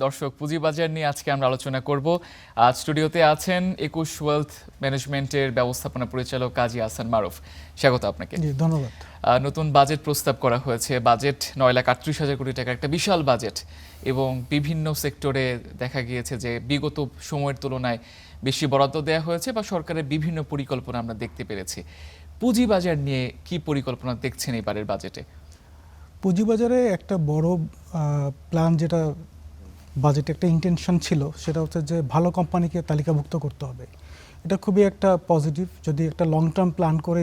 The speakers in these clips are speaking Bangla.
দর্শক, পুঁজিবাজার নিয়ে আজকে আমরা আলোচনা করব। আজ স্টুডিওতে আছেন 21 ওয়েলথ ম্যানেজমেন্টের ব্যবস্থাপনা পরিচালক কাজী আহসান মারুফ। স্বাগত আপনাকে। জি, ধন্যবাদ। নতুন বাজেট প্রস্তাব করা হয়েছে। বাজেট 9,38,000 কোটি টাকা, একটা বিশাল বাজেট, এবং বিভিন্ন সেক্টরে দেখা গিয়েছে যে বিগত সময়ের তুলনায় বেশি বরাদ্দ দেওয়া হয়েছে বা সরকারের বিভিন্ন পরিকল্পনা আমরা দেখতে পেরেছি। পুঁজিবাজার নিয়ে কি পরিকল্পনা দেখছেন এবারের বাজেটে? পুঁজিবাজারে একটা বড় প্ল্যান, যেটা বাজেটে একটা ইন্টেনশন ছিল, সেটা হচ্ছে যে ভালো কোম্পানিকে তালিকাভুক্ত করতে হবে। এটা খুবই একটা পজিটিভ। যদি একটা লং টার্ম প্ল্যান করে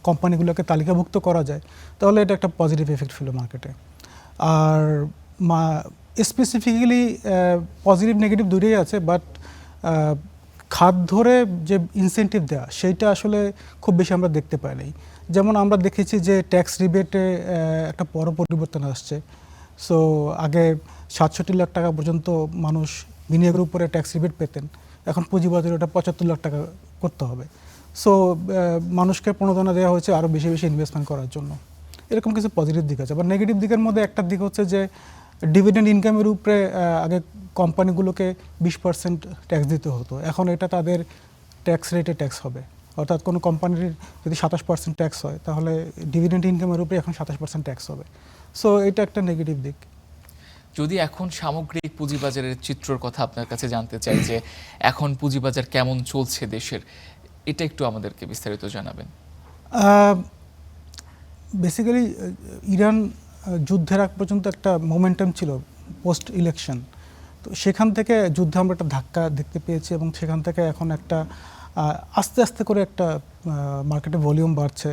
কোম্পানিগুলোকে তালিকাভুক্ত করা যায়, তাহলে এটা একটা পজিটিভ এফেক্ট ফেলে মার্কেটে। আর স্পেসিফিক্যালি পজিটিভ নেগেটিভ দুটোই আছে, বাট খাত ধরে যে ইনসেন্টিভ দেওয়া, সেইটা আসলে খুব বেশি আমরা দেখতে পাইনি। যেমন আমরা দেখেছি যে ট্যাক্স রিবেটে একটা বড় পরিবর্তন আসছে। সো আগে 67 লাখ টাকা পর্যন্ত মানুষ বিনিয়োগের উপরে ট্যাক্স রিবেট পেতেন, এখন পুঁজিবাজারে ওটা 75 লাখ টাকা করতে হবে। সো মানুষকে প্রণোদনা দেওয়া হয়েছে আরও বেশি বেশি ইনভেস্টমেন্ট করার জন্য। এরকম কিছু পজিটিভ দিক আছে। আবার নেগেটিভ দিকের মধ্যে একটা দিক হচ্ছে যে ডিভিডেন্ড ইনকামের উপরে আগে কোম্পানিগুলোকে 20% ট্যাক্স দিতে হতো, এখন এটা তাদের ট্যাক্স রেটে ট্যাক্স হবে। অর্থাৎ কোনো কোম্পানির যদি 27% ট্যাক্স হয়, তাহলে ডিভিডেন্ড ইনকামের উপরে এখন 27% ট্যাক্স হবে। সো এটা একটা নেগেটিভ দিক। যদি এখন সামগ্রিক পুঁজিবাজারের চিত্রর কথা আপনার কাছে জানতে চাই, যে এখন পুঁজিবাজার কেমন চলছে দেশের, এটা একটু আমাদেরকে বিস্তারিত জানাবেন। বেসিক্যালি ইরান যুদ্ধের আগ পর্যন্ত একটা মোমেন্টাম ছিল পোস্ট ইলেকশন। তো সেখান থেকে যুদ্ধে আমরা একটা ধাক্কা দেখতে পেয়েছি, এবং সেখান থেকে এখন একটা আস্তে আস্তে করে একটা মার্কেটে ভলিউম বাড়ছে,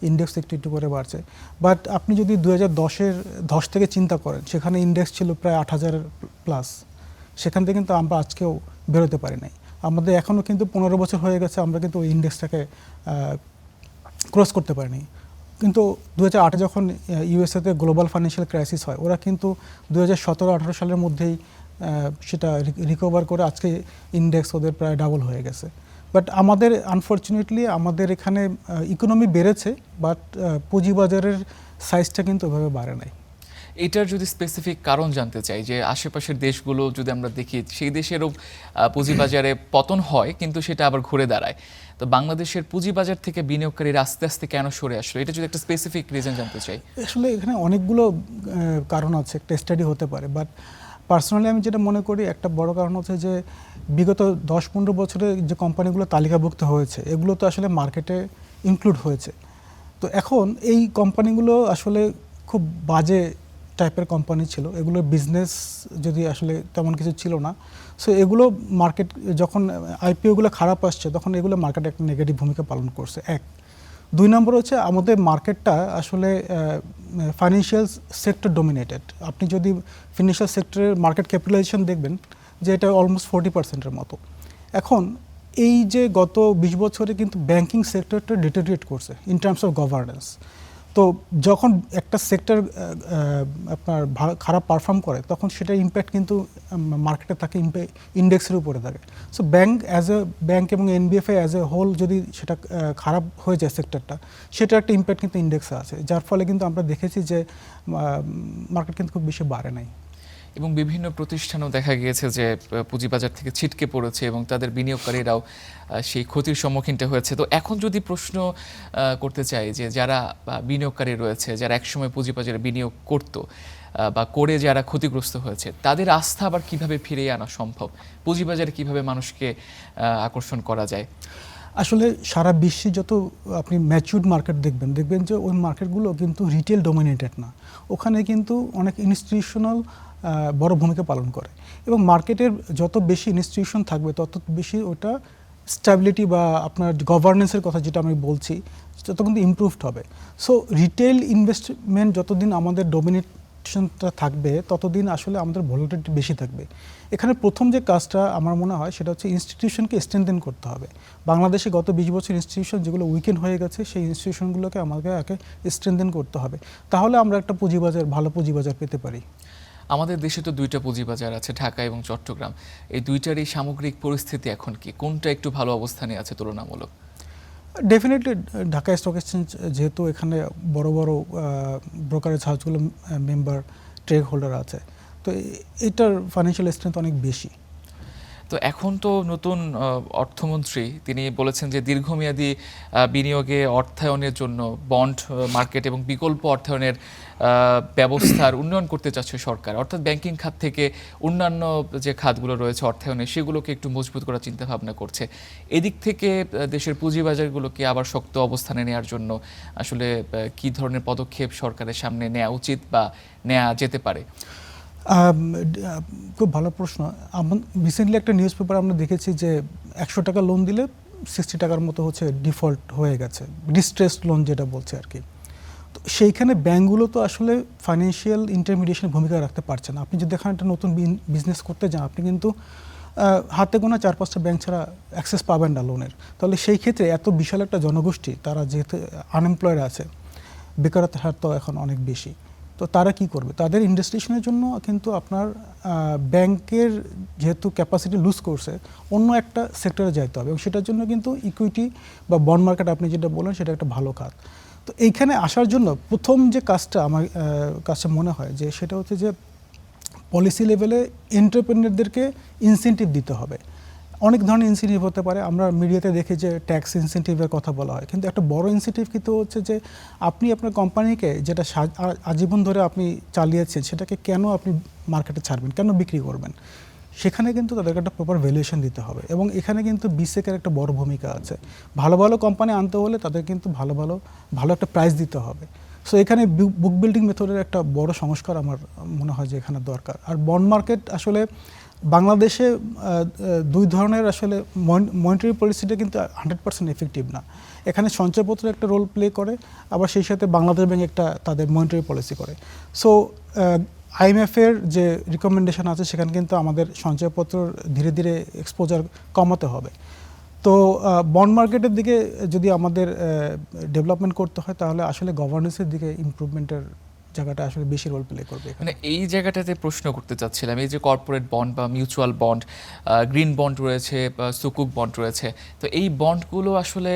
ইন্ডেক্স একটু একটু করে বাড়ছে। বাট আপনি যদি 2010 থেকে চিন্তা করেন, সেখানে ইন্ডেক্স ছিল প্রায় 8,000 প্লাস। সেখান থেকে কিন্তু আমরা আজকেও বেরোতে পারি নাই। আমাদের এখনও কিন্তু 15 বছর হয়ে গেছে, আমরা কিন্তু ওই ইন্ডেক্সটাকে ক্রস করতে পারিনি। কিন্তু 2008 যখন ইউএসএতে গ্লোবাল ফাইন্যান্সিয়াল ক্রাইসিস হয়, ওরা কিন্তু 2017-18 সালের মধ্যেই সেটা রিকভার করে আজকে ইন্ডেক্স ওদের প্রায় ডাবল হয়ে গেছে। বাট আমাদের আনফর্চুনেটলি আমাদের এখানে ইকোনমি বেড়েছে, বাট পুঁজিবাজারের সাইজটা কিন্তু ওইভাবে বাড়ে নাই। এটার যদি স্পেসিফিক কারণ জানতে চাই, যে আশেপাশের দেশগুলো যদি আমরা দেখি, সেই দেশেরও পুঁজিবাজারে পতন হয়, কিন্তু সেটা আবার ঘুরে দাঁড়ায়। তো বাংলাদেশের পুঁজিবাজার থেকে বিনিয়োগকারীরা আস্তে আস্তে কেন সরে আসলো, এটা যদি একটা স্পেসিফিক রিজন জানতে চাই। আসলে এখানে অনেকগুলো কারণ আছে, একটা স্টাডি হতে পারে। বাট পার্সোনালি আমি যেটা মনে করি, একটা বড় কারণ হচ্ছে যে বিগত 10-15 বছরে যে কোম্পানিগুলো তালিকাভুক্ত হয়েছে, এগুলো তো আসলে মার্কেটে ইনক্লুড হয়েছে। তো এখন এই কোম্পানিগুলো আসলে খুব বাজে টাইপের কোম্পানি ছিল, এগুলোর বিজনেস যদি আসলে তেমন কিছু ছিল না। সো এগুলো মার্কেট যখন আইপিওগুলো খারাপ আসছে, তখন এগুলো মার্কেটে একটা নেগেটিভ ভূমিকা পালন করছে। 2 নম্বর হচ্ছে আমাদের মার্কেটটা আসলে ফাইন্যান্সিয়াল সেক্টর ডমিনেটেড। আপনি যদি ফিনান্সিয়াল সেক্টরের মার্কেট ক্যাপিটালাইজেশন দেখবেন, যে এটা অলমোস্ট 40%-এর মতো। এখন এই যে গত 20 বছরে কিন্তু ব্যাংকিং সেক্টরটা ডিটেরিয়েট করছে ইন টার্মস অফ গভর্নেন্স। তো যখন একটা সেক্টর আপনার খারাপ পারফর্ম করে, তখন সেটার ইম্প্যাক্ট কিন্তু মার্কেটে থাকে, ইন্ডেক্সের উপরে থাকে। সো ব্যাংক এবং এনবিএফআই অ্যাজ এ হোল যদি সেটা খারাপ হয়ে যায় সেক্টরটা, সেটার একটা ইম্প্যাক্ট কিন্তু ইন্ডেক্সে আছে, যার ফলে কিন্তু আমরা দেখেছি যে মার্কেট কিন্তু খুব বেশি বাড়ে নাই। এবং বিভিন্ন প্রতিষ্ঠানও দেখা গিয়েছে যে পুঁজিবাজার থেকে ছিটকে পড়েছে, এবং তাদের বিনিয়োগকারীরাও সেই ক্ষতির সম্মুখীনটা হয়েছে। তো এখন যদি প্রশ্ন করতে চাই, যে যারা বিনিয়োগকারী রয়েছে, যারা একসময় পুঁজিবাজারে বিনিয়োগ করতো বা করে যারা ক্ষতিগ্রস্ত হয়েছে, তাদের আস্থা আবার কিভাবে ফিরিয়ে আনা সম্ভব? পুঁজিবাজারে কিভাবে মানুষকে আকর্ষণ করা যায়? আসলে সারা বিশ্বে যত আপনি ম্যাচিউরড মার্কেট দেখবেন যে ওই মার্কেটগুলো কিন্তু রিটেল ডমিনেটেড না। ওখানে কিন্তু অনেক ইনস্টিটিউশনাল বড় ভূমিকা পালন করে, এবং মার্কেটের যত বেশি ইনস্টিটিউশন থাকবে, তত বেশি ওটা স্ট্যাবিলিটি বা আপনার গভর্নেন্সের কথা যেটা আমি বলছি, তত কিন্তু ইমপ্রুভড হবে। সো রিটেল ইনভেস্টমেন্ট যতদিন আমাদের ডমিনেশনটা থাকবে, ততদিন আসলে আমাদের ভলাটিলিটি বেশি থাকবে। এখানে প্রথম যে কাজটা আমার মনে হয়, সেটা হচ্ছে ইনস্টিটিউশনকে স্ট্রেনথেন করতে হবে। বাংলাদেশে গত 20 বছর ইনস্টিটিউশন যেগুলো উইকেন্ড হয়ে গেছে, সেই ইনস্টিটিউশনগুলোকে আমাকে স্ট্রেনথেন করতে হবে। তাহলে আমরা একটা পুঁজিবাজার, ভালো পুঁজিবাজার পেতে পারি। আমাদের দেশে তো 2টা পুঁজিবাজার আছে, ঢাকা এবং চট্টগ্রাম। এই দুইটারই সামগ্রিক পরিস্থিতি এখন কি, কোনটা একটু ভালো অবস্থানে আছে তুলনামূলক? ডেফিনেটলি ঢাকা স্টক এক্সচেঞ্জ, যেহেতু এখানে বড় বড় ব্রোকারেজ হাউসগুলো মেম্বার, ট্রেড হোল্ডার আছে, তো এটার ফাইন্যান্সিয়াল স্ট্রেংথ অনেক বেশি। তো এখন তো নতুন অর্থমন্ত্রী তিনি বলেছেন যে দীর্ঘমেয়াদী বিনিয়োগে অর্থায়নের জন্য বন্ড মার্কেট এবং বিকল্প অর্থায়নের ব্যবস্থার উন্নয়ন করতে চাচ্ছে সরকার, অর্থাৎ ব্যাংকিং খাত থেকে অন্যান্য যে খাতগুলো রয়েছে অর্থায়নে সেগুলোকে একটু মজবুত করার চিন্তা ভাবনা করছে। এদিক থেকে দেশের পুঁজিবাজারগুলোকে আবার শক্ত অবস্থানে নেওয়ার জন্য আসলে কি ধরনের পদক্ষেপ সরকারের সামনে নেওয়া উচিত বা নেওয়া যেতে পারে? খুব ভালো প্রশ্ন। রিসেন্টলি একটা নিউজ পেপার আমরা দেখেছি যে 100 টাকা লোন দিলে 60 টাকার মতো হচ্ছে ডিফল্ট হয়ে গেছে, ডিস্ট্রেসড লোন যেটা বলছে আর কি। তো সেইখানে ব্যাঙ্কগুলো তো আসলে ফাইন্যান্সিয়াল ইন্টারমিডিয়েশনের ভূমিকা রাখতে পারছে না। আপনি যদি এখানে একটা নতুন বিজনেস করতে যান, আপনি কিন্তু হাতে গোনা 4-5টা ব্যাংক ছাড়া অ্যাক্সেস পাবেন না লোনের। তাহলে সেই ক্ষেত্রে এত বিশাল একটা জনগোষ্ঠী, তারা যেহেতু আনএমপ্লয়েড আছে, বেকারত্বের হার তো এখন অনেক বেশি, তো তারা কি করবে? তাদের ইনভেস্টিগেশনের জন্য কিন্তু আপনার ব্যাংকের যেহেতু ক্যাপাসিটি লুজ করছে, অন্য একটা সেক্টরে যাইতে হবে, এবং সেটার জন্য কিন্তু ইকুইটি বা বন্ড মার্কেট আপনি যেটা বলেন সেটা একটা ভালো খাত। তো এইখানে আসার জন্য প্রথম যে কাজটা আমার কাছে মনে হয় যে সেটা হচ্ছে যে পলিসি লেভেলে এন্টারপ্রেনারদেরকে ইনসেন্টিভ দিতে হবে। অনেক ধরনের ইনসেন্টিভ হতে পারে, আমরা মিডিয়াতে দেখি যে ট্যাক্স ইনসেন্টিভের কথা বলা হয়, কিন্তু একটা বড় ইনসেন্টিভ কিন্তু হচ্ছে যে আপনি আপনার কোম্পানিকে যেটা আজীবন ধরে আপনি চালিয়েছেন সেটাকে কেন আপনি মার্কেটে ছাড়বেন, কেন বিক্রি করবেন, সেখানে কিন্তু তাদেরকে একটা প্রপার ভ্যালুয়েশন দিতে হবে। এবং এখানে কিন্তু বিসেকের একটা বড় ভূমিকা আছে। ভালো ভালো কোম্পানি আনতে হলে তাদের কিন্তু ভালো একটা প্রাইস দিতে হবে। সো এখানে বুক বিল্ডিং মেথডের একটা বড় সংস্কার আমার মনে হয় যে এখানে দরকার। আর বন্ড মার্কেট আসলে বাংলাদেশে দুই ধরনের আসলে মনিটারি পলিসিটা কিন্তু 100% এফেক্টিভ না। এখানে সঞ্চয়পত্র একটা রোল প্লে করে, আবার সেই সাথে বাংলাদেশ ব্যাংক একটা তাদের মনিটারি পলিসি করে। সো আইএমএফের যে রিকমেন্ডেশন আছে সেখানে কিন্তু আমাদের সঞ্চয়পত্র ধীরে ধীরে এক্সপোজার কমাতে হবে। তো বন্ড মার্কেটের দিকে যদি আমাদের ডেভেলপমেন্ট করতে হয়, তাহলে আসলে গভর্নেন্সের দিকে ইমপ্রুভমেন্টের জায়গাটা আসলে বেশি রোল প্লে করবে। মানে এই জায়গাটাতে প্রশ্ন করতে চাচ্ছিলাম, এই যে কর্পোরেট বন্ড বা মিউচুয়াল বন্ড, গ্রিন বন্ড রয়েছে বা সুকুক বন্ড রয়েছে, তো এই বন্ডগুলো আসলে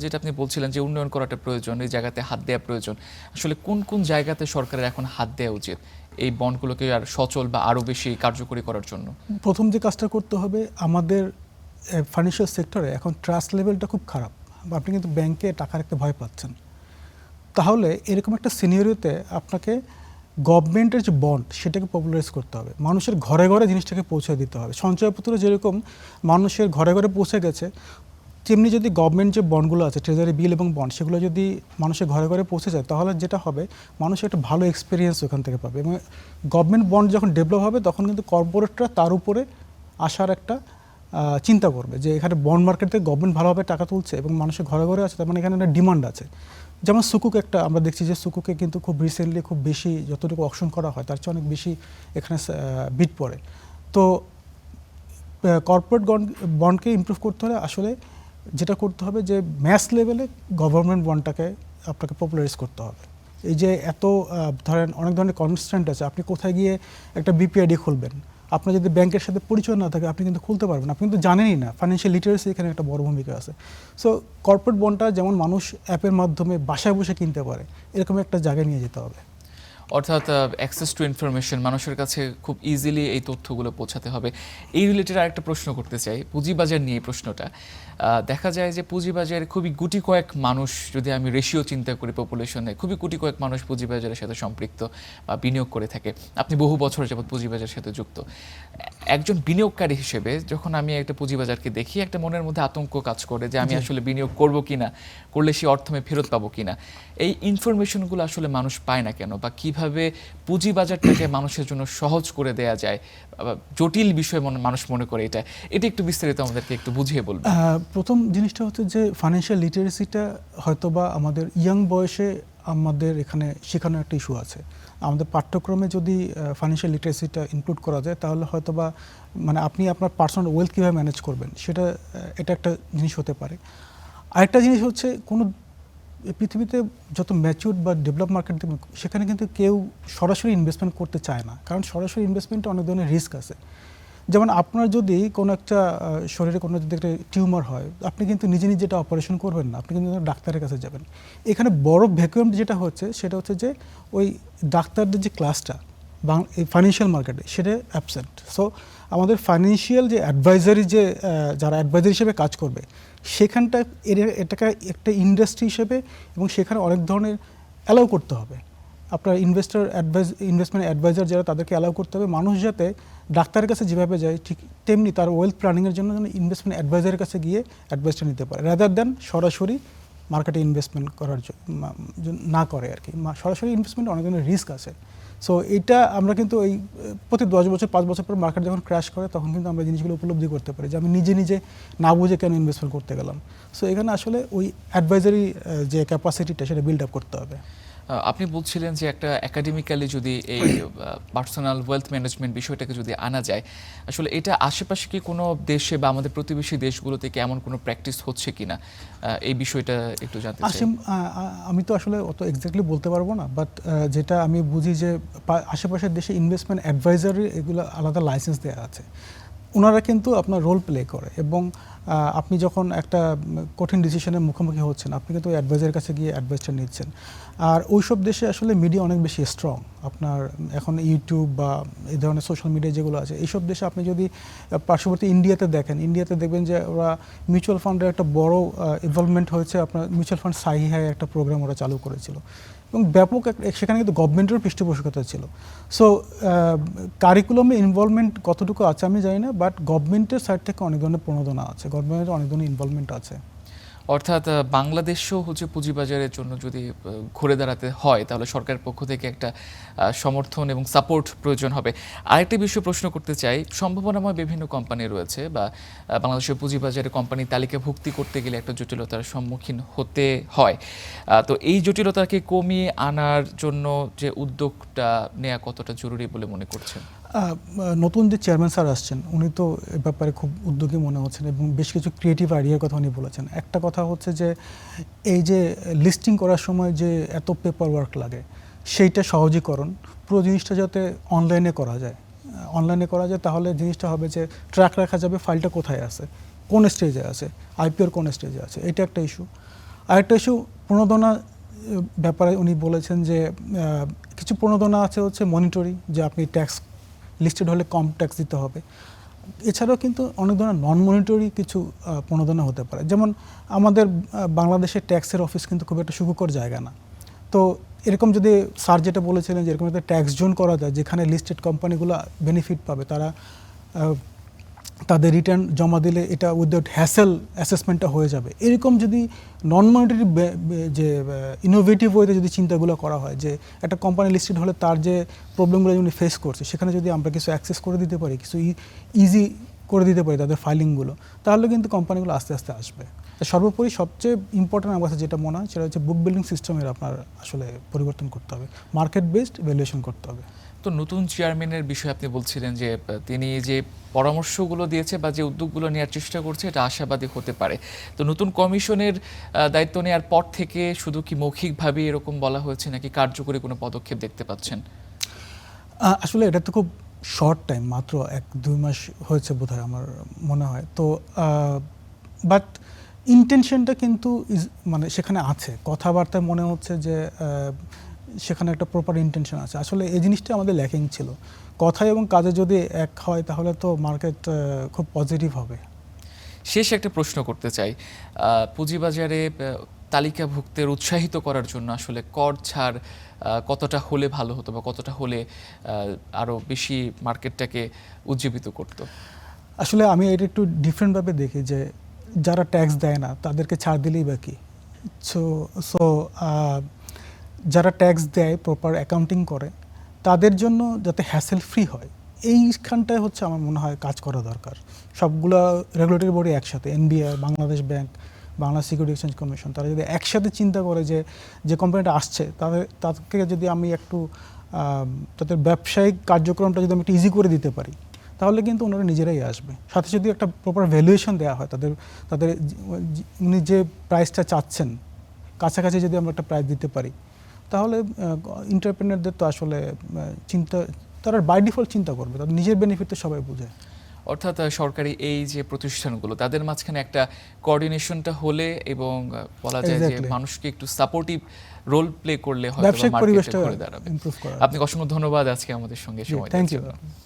যেটা আপনি বলছিলেন যে উন্নয়ন করাটা প্রয়োজন, এই জায়গাতে হাত দেওয়া প্রয়োজন, আসলে কোন কোন জায়গাতে সরকারের এখন হাত দেওয়া উচিত এই বন্ডগুলোকে আর সচল বা আরও বেশি কার্যকরী করার জন্য? প্রথম যে কাজটা করতে হবে, আমাদের ফাইন্যান্সিয়াল সেক্টরে এখন ট্রাস্ট লেভেলটা খুব খারাপ। আপনি কিন্তু ব্যাংকে টাকা রাখতে ভয় পাচ্ছেন। তাহলে এরকম একটা সিনিয়রিতে আপনাকে গভর্নমেন্টের যে বন্ড সেটাকে পপুলারাইজ করতে হবে, মানুষের ঘরে ঘরে জিনিসটাকে পৌঁছে দিতে হবে। সঞ্চয়পত্র যেরকম মানুষের ঘরে ঘরে পৌঁছে গেছে, তেমনি যদি গভর্নমেন্ট যে বন্ডগুলো আছে, ট্রেজারি বিল এবং বন্ড, সেগুলো যদি মানুষের ঘরে ঘরে পৌঁছে যায়, তাহলে যেটা হবে মানুষের একটা ভালো এক্সপিরিয়েন্স ওখান থেকে পাবে। এবং গভর্নমেন্ট বন্ড যখন ডেভেলপ হবে, তখন কিন্তু কর্পোরেটরা তার উপরে আসার একটা চিন্তা করবে যে এখানে বন্ড মার্কেট থেকে গভর্নমেন্ট ভালোভাবে টাকা তুলছে এবং মানুষের ঘরে ঘরে আছে, তার মানে এখানে একটা ডিমান্ড আছে। যেমন সুকুক একটা আমরা দেখছি যে সুকুকে কিন্তু খুব রিসেন্টলি খুব বেশি যতটুকু অকশন করা হয় তার চেয়ে অনেক বেশি এখানে বিট পড়ে। তো কর্পোরেট বন্ডকে ইমপ্রুভ করতে হলে আসলে যেটা করতে হবে যে ম্যাস লেভেলে গভর্নমেন্ট বন্ডটাকে আপনাকে পপুলারাইজ করতে হবে। এই যে এত ধরেন অনেক ধরনের কনস্ট্যান্ট আছে, আপনি কোথায় গিয়ে একটা বিপিআইডি খুলবেন, আপনার যদি ব্যাংকের সাথে পরিচয় না থাকে আপনি কিন্তু খুলতে পারবেন, আপনি কিন্তু জানেনই না। ফাইন্যান্সিয়াল লিটারেসি এখানে একটা বড় ভূমিকা আছে। সো কর্পোরেট বন্ডটা যেমন মানুষ অ্যাপের মাধ্যমে বাসায় বসে কিনতে পারে, এরকম একটা জায়গায় নিয়ে যেতে হবে। অর্থাৎ অ্যাক্সেস টু ইনফরমেশন, মানুষের কাছে খুব ইজিলি এই তথ্যগুলো পৌঁছাতে হবে। এই রিলেটেড আরেকটা প্রশ্ন করতে চাই, পুঁজিবাজার নিয়ে প্রশ্নটা। দেখা যায় যে পুঁজিবাজারে খুবই গুটি কয়েক মানুষ, যদি আমি রেশিও চিন্তা করি পপুলেশনে, খুবই গুটি কয়েক মানুষ পুঁজিবাজারের সাথে সম্পৃক্ত বা বিনিয়োগ করে থাকে। আপনি বহু বছর যাবত পুঁজিবাজারের সাথে যুক্ত। একজন বিনিয়োগকারী হিসেবে যখন আমি একটা পুঁজিবাজারকে দেখি, একটা মনের মধ্যে আতঙ্ক কাজ করে যে আমি আসলে বিনিয়োগ করব কিনা, করলে সেই অর্থ আমি ফেরত পাবো কিনা। এই ইনফরমেশনগুলো আসলে মানুষ পায় না কেন, বা কিভাবে পুঁজিবাজারটাকে মানুষের জন্য সহজ করে দেয়া যায়? জটিল বিষয় মানুষ মনে করে এটা একটু বিস্তারিত আমাদেরকে একটু বুঝিয়ে বলবেন। প্রথম জিনিসটা হচ্ছে যে ফাইন্যান্সিয়াল লিটারেসিটা হয়তোবা আমাদের ইয়াং বয়সে আমাদের এখানে শেখানোর একটা ইস্যু আছে। আমাদের পাঠ্যক্রমে যদি ফাইন্যান্সিয়াল লিটারেসিটা ইনক্লুড করা যায়, তাহলে হয়তোবা মানে আপনি আপনার পার্সোনাল ওয়েলথ কীভাবে ম্যানেজ করবেন এটা একটা জিনিস হতে পারে। আরেকটা জিনিস হচ্ছে, কোনো পৃথিবীতে যত ম্যাচিউর বা ডেভেলপ মার্কেট সেখানে কিন্তু কেউ সরাসরি ইনভেস্টমেন্ট করতে চায় না, কারণ সরাসরি ইনভেস্টমেন্টে অনেক ধরনের রিস্ক আছে। যেমন আপনার যদি কোনো একটা শরীরে কোনো যদি একটা টিউমার হয়, আপনি কিন্তু নিজে নিজে এটা অপারেশন করবেন না, আপনি কিন্তু ডাক্তারের কাছে যাবেন। এখানে বড় ভ্যাকুয়াম যেটা হচ্ছে সেটা হচ্ছে যে ওই ডাক্তারদের যে ক্লাসটা, ফাইন্যান্সিয়াল মার্কেটে সেটা অ্যাবসেন্ট। সো আমাদের ফাইন্যান্সিয়াল যে অ্যাডভাইজারি যে যারা অ্যাডভাইজার হিসেবে কাজ করবে সেখানটা এটাকে একটা ইন্ডাস্ট্রি হিসেবে এবং সেখানে অনেক ধরনের অ্যালাউ করতে হবে। আপনার ইনভেস্টমেন্ট অ্যাডভাইজার যারা তাদেরকে অ্যালাউ করতে হবে মানুষ যাতে ডাক্তারের কাছে যেভাবে যায় ঠিক তেমনি তার ওয়েলথ প্ল্যানিংয়ের জন্য যেন ইনভেস্টমেন্ট অ্যাডভাইজারের কাছে গিয়ে অ্যাডভাইসটা নিতে পারে রাদার দেন সরাসরি মার্কেটে ইনভেস্টমেন্ট করার না করে আর কি। সরাসরি ইনভেস্টমেন্ট অনেক ধরনের রিস্ক আছে। সো এইটা আমরা কিন্তু এই প্রতি 10 বছর 5 বছর পর মার্কেট যখন ক্র্যাশ করে তখন কিন্তু আমরা জিনিসগুলো উপলব্ধি করতে পারি যে আমি নিজে নিজে না বুঝে কেন ইনভেস্টমেন্ট করতে গেলাম। সো এখানে আসলে ওই অ্যাডভাইজারি যে ক্যাপাসিটিটা সেটা বিল্ড আপ করতে হবে। আপনি বলছিলেন যে একটা একাডেমিক্যালি যদি এই পার্সোনাল ওয়েলথ ম্যানেজমেন্ট বিষয়টাকে যদি আনা যায়, আসলে এটা আশেপাশে কি কোনো দেশে বা আমাদের প্রতিবেশী গুলোতে কি এমন কোনো প্র্যাকটিস হচ্ছে কিনা, এই বিষয়টা একটু জানতে চাই। আমি তো আসলে অত এক্স্যাক্টলি বলতে পারবো না, বাট যেটা আমি বুঝি যে আশেপাশের দেশে ইনভেস্টমেন্ট অ্যাডভাইজারি এগুলো আলাদা লাইসেন্স দেওয়া আছে। ওনারা কিন্তু আপনার রোল প্লে করে এবং আপনি যখন একটা কঠিন ডিসিশনের মুখোমুখি হচ্ছেন আপনি কিন্তু ওই অ্যাডভাইজারের কাছে গিয়ে অ্যাডভাইসটা নিচ্ছেন। আর ওই সব দেশে আসলে মিডিয়া অনেক বেশি স্ট্রং। আপনার এখন ইউটিউব বা এই ধরনের সোশ্যাল মিডিয়া যেগুলো আছে এইসব দেশে আপনি যদি পার্শ্ববর্তী ইন্ডিয়াতে দেখবেন যে ওরা মিউচুয়াল ফান্ডের একটা বড় ইনভলভমেন্ট হয়েছে। আপনার মিউচুয়াল ফান্ড সাহিহায় একটা প্রোগ্রাম ওরা চালু করেছিল এবং ব্যাপক সেখানে কিন্তু গভর্নমেন্টেরও পৃষ্ঠপোষকতা ছিল। সো কারিকুলামে ইনভলভমেন্ট কতটুকু আছে আমি জানি না, বাট গভর্নমেন্টের সাইড থেকে অনেক ধরনের প্রণোদনা আছে, গভর্নমেন্টের অনেক ধরনের ইনভলভমেন্ট আছে। অর্থাৎ বাংলাদেশও হচ্ছে পুঁজিবাজারের জন্য যদি ঘুরে দাঁড়াতে হয় তাহলে সরকারের পক্ষ থেকে একটা সমর্থন এবং সাপোর্ট প্রয়োজন হবে। আরেকটি বিষয় প্রশ্ন করতে চাই, সম্ভাবনাময় বিভিন্ন কোম্পানি রয়েছে বা বাংলাদেশের পুঁজিবাজারে কোম্পানি তালিকাভুক্তি করতে গেলে একটা জটিলতার সম্মুখীন হতে হয়। তো এই জটিলতাকে কমিয়ে আনার জন্য যে উদ্যোগটা নেওয়া কতটা জরুরি বলে মনে করছেন? নতুন যে চেয়ারম্যান স্যার আসছেন উনি তো এ ব্যাপারে খুব উদ্যোগী মনে হচ্ছেন এবং বেশ কিছু ক্রিয়েটিভ আইডিয়ার কথা উনি বলেছেন। একটা কথা হচ্ছে যে এই যে লিস্টিং করার সময় যে এত পেপার ওয়ার্ক লাগে সেইটা সহজীকরণ, পুরো জিনিসটা যাতে অনলাইনে করা যায় তাহলে জিনিসটা হবে যে ট্র্যাক রাখা যাবে ফাইলটা কোথায় আছে, কোন স্টেজে আছে, আইপিওর কোন স্টেজে আছে, এটা একটা ইস্যু। আরেকটা ইস্যু প্রণোদনা ব্যাপারে উনি বলেছেন যে কিছু প্রণোদনা আছে হচ্ছে মনিটরি, যে আপনি ট্যাক্স লিস্টেড হলে কম ট্যাক্স দিতে হবে। এছাড়াও কিন্তু অনেক ধরনের নন মনিটরি কিছু প্রণোদনা হতে পারে। যেমন আমাদের বাংলাদেশের ট্যাক্সের অফিস কিন্তু খুব একটা সুখকর জায়গা না। তো এরকম যদি স্যার যেটা বলেছিলেন যে এরকম একটা ট্যাক্স জোন করা যায় যেখানে লিস্টেড কোম্পানিগুলো বেনিফিট পাবে, তারা তাদের রিটার্ন জমা দিলে এটা উইদাউট হ্যাসেল অ্যাসেসমেন্টটা হয়ে যাবে, এরকম যদি নন মনিটারি যে ইনোভেটিভ ওয়েতে যদি চিন্তাগুলো করা হয় যে একটা কোম্পানি লিস্টেড হলে তার যে প্রবলেমগুলো উনি ফেস করছে সেখানে যদি আমরা কিছু অ্যাক্সেস করে দিতে পারি, কিছু ইজি করে দিতে পারি তাদের ফাইলিংগুলো, তাহলে কিন্তু কোম্পানিগুলো আস্তে আস্তে আসবে। সর্বোপরি সবচেয়ে ইম্পর্টেন্ট আমার কাছে যেটা মনে হয় সেটা হচ্ছে বুক বিল্ডিং সিস্টেমের আপনার আসলে পরিবর্তন করতে হবে, মার্কেট বেসড ভ্যালুয়েশন করতে হবে। তো নতুন চেয়ারম্যানের বিষয়ে আপনি বলছিলেন যে তিনি যে পরামর্শগুলো দিয়েছে বা যে উদ্যোগগুলো নেওয়ার চেষ্টা করছে এটা আশাবাদী হতে পারে। তো নতুন কমিশনের দায়িত্ব নেওয়ার পর থেকে শুধু কি মৌখিকভাবে এরকম বলা হয়েছে নাকি কার্যকরী কোনো পদক্ষেপ দেখতে পাচ্ছেন? আসলে এটা তো খুব শর্ট টাইম, মাত্র 1-2 মাস হয়েছে বোধহয় আমার মনে হয়। তো বাট ইন্টেনশনটা কিন্তু মানে সেখানে আছে, কথাবার্তায় মনে হচ্ছে যে সেখানে একটা প্রপার ইন্টেনশন আছে। আসলে এই জিনিসটা আমাদের ল্যাকিং ছিল, কথা এবং কাজে যদি এক হয় তাহলে তো মার্কেট খুব পজিটিভ হবে। শেষ একটা প্রশ্ন করতে চাই, পুঁজিবাজারে তালিকাভুক্তের উৎসাহিত করার জন্য আসলে কর ছাড় কতটা হলে ভালো হতো বা কতটা হলে আরও বেশি মার্কেটটাকে উজ্জীবিত করতো? আসলে আমি এটা একটু ডিফারেন্টভাবে দেখি যে যারা ট্যাক্স দেয় না তাদেরকে ছাড় দিলেই বা কি। সো যারা ট্যাক্স দেয়, প্রপার অ্যাকাউন্টিং করে, তাদের জন্য যাতে হ্যাসেল ফ্রি হয় এইখানটায় হচ্ছে আমার মনে হয় কাজ করা দরকার। সবগুলো রেগুলেটরি বডি একসাথে, NBI, Bangladesh bank, Bangla securities exchange commission, তারা যদি একসাথে চিন্তা করে যে কোম্পানিটা আসছে তাদেরকে যদি আমি একটু তাদের ব্যবসায়িক কার্যক্রমটা যদি আমি একটু ইজি করে দিতে পারি তাহলে কিন্তু ওনারা নিজেরাই আসবে। সাথে যদি একটা প্রপার ভ্যালুয়েশন দেওয়া হয় তাদের উনি যে প্রাইসটা চাচ্ছেন কাছাকাছি যদি আমরা একটা প্রাইস দিতে পারি তাহলে এন্টারপ্রেনারদের তো আসলে তারা বাই ডিফল্ট চিন্তা করবে, তাদের নিজের বেনিফিট তো সবাই বুঝে। অর্থাৎ সরকারি এই যে প্রতিষ্ঠানগুলো তাদের মাঝখানে একটা কোঅর্ডিনেশনটা হলে এবং বলা যায় যে মানুষকে একটু সাপোর্টিভ রোল প্লে করলে হয়তো ব্যবসায়িক মার্কেটে পরিবেশটা ঘুরে দাঁড়াবে। ইমপ্রুভ করা। আপনাকে অসংখ্য ধন্যবাদ আজকে আমাদের সঙ্গে সময় থ্যাংক দেওয়ার ইউ। জন্য।